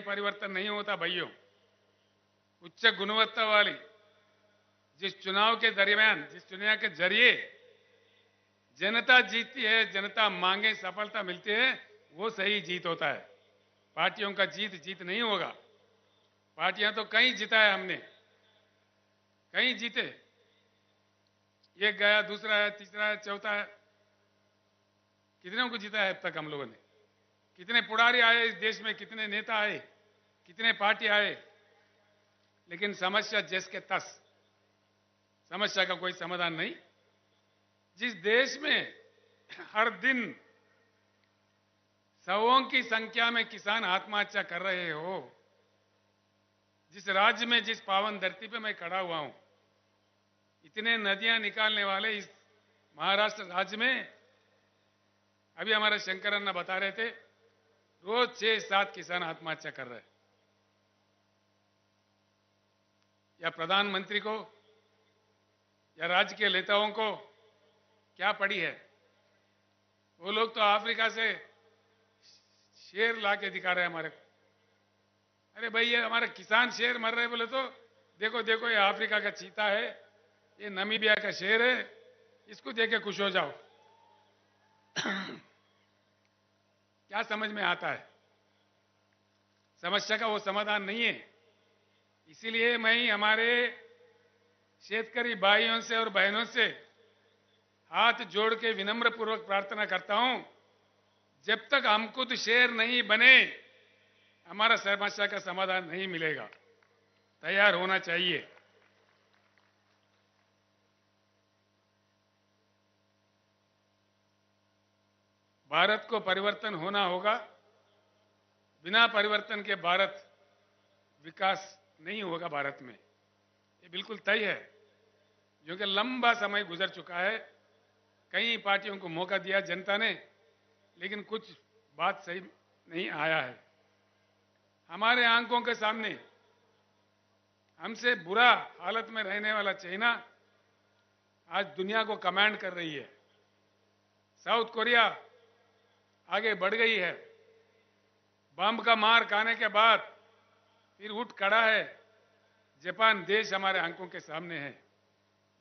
परिवर्तन नहीं होता भाइयों। उच्च गुणवत्ता वाली जिस चुनाव के दरमियान, जिस चुनाव के जरिए जनता जीतती है, जनता मांगे सफलता मिलती है, वो सही जीत होता है। पार्टियों का जीत नहीं होगा। पार्टियां तो कहीं जीता है हमने, कहीं जीते, एक गया, दूसरा है, तीसरा है, चौथा है, कितनों को जीता है अब तक हम लोगों ने? कितने पुढ़ारी आए इस देश में, कितने नेता आए, कितने पार्टी आए, लेकिन समस्या जस के तस, समस्या का कोई समाधान नहीं। जिस देश में हर दिन सौों की संख्या में किसान आत्महत्या कर रहे हो, जिस राज्य में, जिस पावन धरती पे मैं खड़ा हुआ हूं, इतने नदियां निकालने वाले इस महाराष्ट्र राज्य में, अभी हमारे शंकर अन्ना बता रहे थे, रोज 6-7 किसान आत्महत्या कर रहे हैं। या प्रधानमंत्री को या राज्य के नेताओं को क्या पड़ी है? वो लोग तो अफ्रीका से शेर ला के दिखा रहे हैं हमारे को। अरे भाई, ये हमारे किसान शेर मर रहे बोले तो देखो देखो, ये अफ्रीका का चीता है, ये नामीबिया का शेर है, इसको देख के खुश हो जाओ। क्या समझ में आता है? समस्या का वो समाधान नहीं है। इसीलिए मैं हमारे शेतकरी भाइयों से और बहनों से हाथ जोड़ के विनम्र पूर्वक प्रार्थना करता हूं, जब तक हम खुद शेर नहीं बने, हमारा समस्या का समाधान नहीं मिलेगा। तैयार होना चाहिए। भारत को परिवर्तन होना होगा। बिना परिवर्तन के भारत विकास नहीं होगा भारत में, ये बिल्कुल तय है। क्योंकि लंबा समय गुजर चुका है, कई पार्टियों को मौका दिया जनता ने, लेकिन कुछ बात सही नहीं आया है। हमारे आंखों के सामने हमसे बुरा हालत में रहने वाला चाइना आज दुनिया को कमांड कर रही है। साउथ कोरिया आगे बढ़ गई है। बम का मार खाने के बाद फिर उठ खड़ा है। जापान देश हमारे आंखों के सामने है।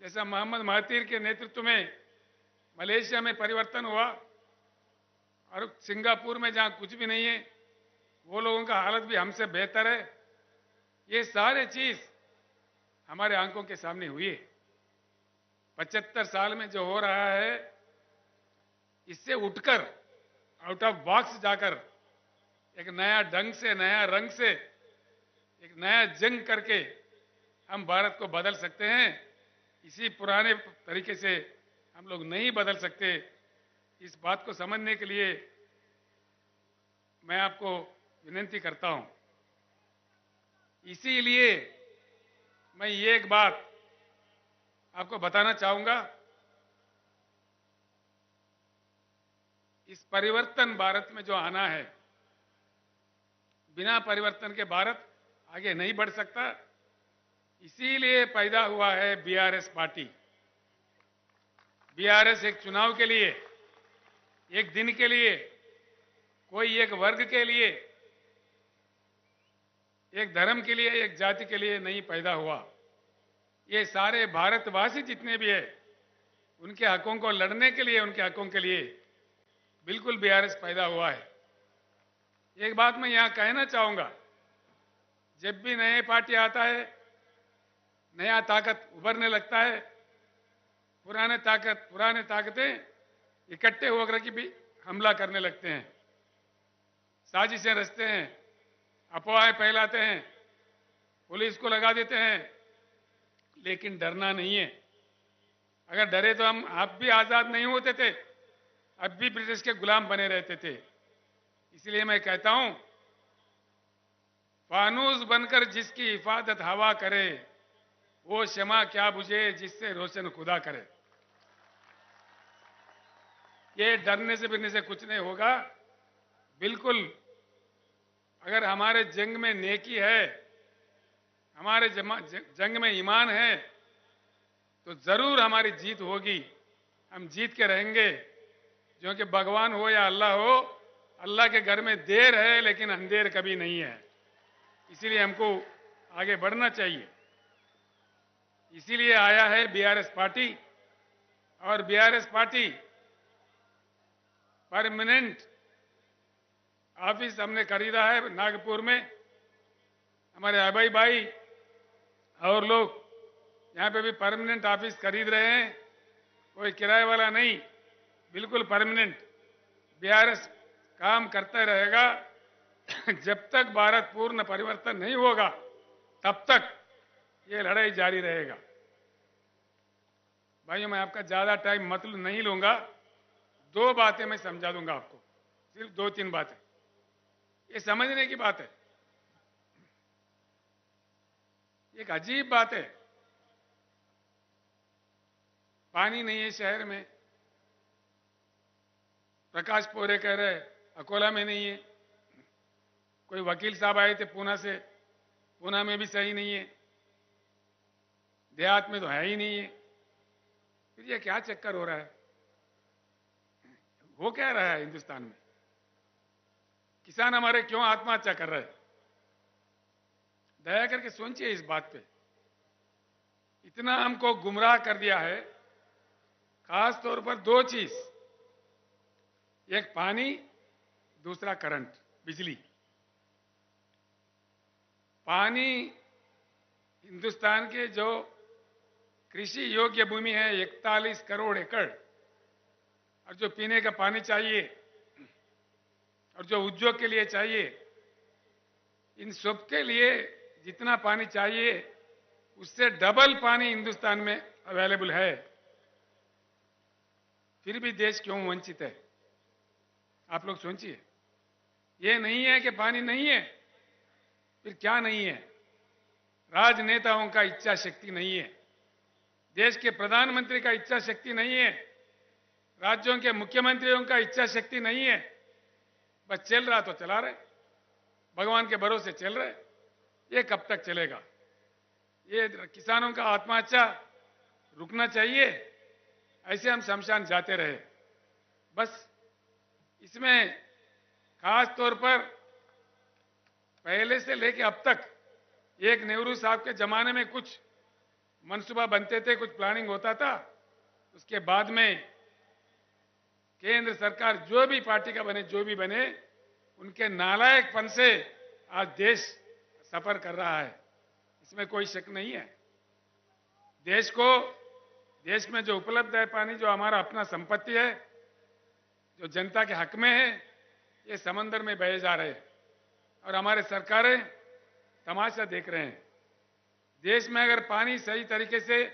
जैसा मोहम्मद महातीर के नेतृत्व में मलेशिया में परिवर्तन हुआ, और सिंगापुर में जहां कुछ भी नहीं है, वो लोगों का हालत भी हमसे बेहतर है। ये सारे चीज हमारे आंखों के सामने हुई है। 75 साल में जो हो रहा है, इससे उठकर, आउट ऑफ बॉक्स जाकर, एक नया ढंग से, नया रंग से, एक नया जंग करके हम भारत को बदल सकते हैं। इसी पुराने तरीके से हम लोग नहीं बदल सकते। इस बात को समझने के लिए मैं आपको विनती करता हूं। इसीलिए मैं ये एक बात आपको बताना चाहूंगा, इस परिवर्तन भारत में जो आना है, बिना परिवर्तन के भारत आगे नहीं बढ़ सकता। इसीलिए पैदा हुआ है बीआरएस पार्टी। बीआरएस एक चुनाव के लिए, एक दिन के लिए, कोई एक वर्ग के लिए, एक धर्म के लिए, एक जाति के लिए नहीं पैदा हुआ। ये सारे भारतवासी जितने भी है, उनके हकों को लड़ने के लिए, उनके हकों के लिए बिल्कुल बीआरएस पैदा हुआ है। एक बात मैं यहां कहना चाहूंगा, जब भी नए पार्टी आता है, नया ताकत उभरने लगता है, पुराने ताकतें इकट्ठे होकर के भी हमला करने लगते हैं, साजिशें रचते हैं, अफवाहें फैलाते हैं, पुलिस को लगा देते हैं। लेकिन डरना नहीं है। अगर डरे तो हम आप भी आजाद नहीं होते थे, अब भी ब्रिटिश के गुलाम बने रहते थे। इसलिए मैं कहता हूं, फानूस बनकर जिसकी हिफाजत हवा करे, वो शमा क्या बुझे जिससे रोशन खुदा करे। ये डरने से बिरने से कुछ नहीं होगा। बिल्कुल, अगर हमारे जंग में नेकी है, हमारे जंग में ईमान है, तो जरूर हमारी जीत होगी। हम जीत के रहेंगे। क्योंकि भगवान हो या अल्लाह हो, अल्लाह के घर में देर है लेकिन अंधेर कभी नहीं है। इसीलिए हमको आगे बढ़ना चाहिए। इसीलिए आया है बीआरएस पार्टी, और बीआरएस पार्टी परमानेंट ऑफिस हमने खरीदा है नागपुर में। हमारे अभय भाई और लोग यहाँ पे भी परमानेंट ऑफिस खरीद रहे हैं, कोई किराए वाला नहीं, बिल्कुल परमानेंट। बीआरएस काम करता रहेगा जब तक भारत पूर्ण परिवर्तन नहीं होगा तब तक ये लड़ाई जारी रहेगा। भाइयों, मैं आपका ज्यादा टाइम मतलब नहीं लूंगा, 2 बातें मैं समझा दूंगा आपको, सिर्फ 2-3 बातें, ये समझने की बात है। एक अजीब बात है, पानी नहीं है शहर में। प्रकाश पोरे कह रहे अकोला में नहीं है, कोई वकील साहब आए थे पूना से, पूना में भी सही नहीं है, देहात में तो है ही नहीं है। फिर ये क्या चक्कर हो रहा है? हो क्या रहा है हिंदुस्तान में? किसान हमारे क्यों आत्महत्या कर रहे हैं? दया करके सोचिए इस बात पे। इतना हमको गुमराह कर दिया है, खास तौर पर 2 चीज, एक पानी, दूसरा करंट, बिजली। पानी, हिंदुस्तान के जो कृषि योग्य भूमि है 41 करोड़ एकड़, और जो पीने का पानी चाहिए और जो उद्योग के लिए चाहिए, इन सब के लिए जितना पानी चाहिए उससे डबल पानी हिंदुस्तान में अवेलेबल है। फिर भी देश क्यों वंचित है? आप लोग सोचिए। ये नहीं है कि पानी नहीं है, फिर क्या नहीं है? राजनेताओं का इच्छा शक्ति नहीं है, देश के प्रधानमंत्री का इच्छा शक्ति नहीं है, राज्यों के मुख्यमंत्रियों का इच्छा शक्ति नहीं है। बस चल रहा तो चला रहे, भगवान के भरोसे चल रहे। ये कब तक चलेगा? ये किसानों का आत्महत्या रुकना चाहिए, ऐसे हम शमशान जाते रहे। बस इसमें खास तौर पर पहले से लेके अब तक, एक नेहरू साहब के जमाने में कुछ मनसूबा बनते थे, कुछ प्लानिंग होता था, उसके बाद में केंद्र सरकार जो भी पार्टी का बने, जो भी बने, उनके नालायकपन से आज देश सफर कर रहा है, इसमें कोई शक नहीं है। देश में जो उपलब्ध है पानी, जो हमारा अपना संपत्ति है, जो जनता के हक में है, ये समंदर में बहे जा रहे हैं और हमारे सरकारें तमाशा देख रहे हैं। देश में अगर पानी सही तरीके से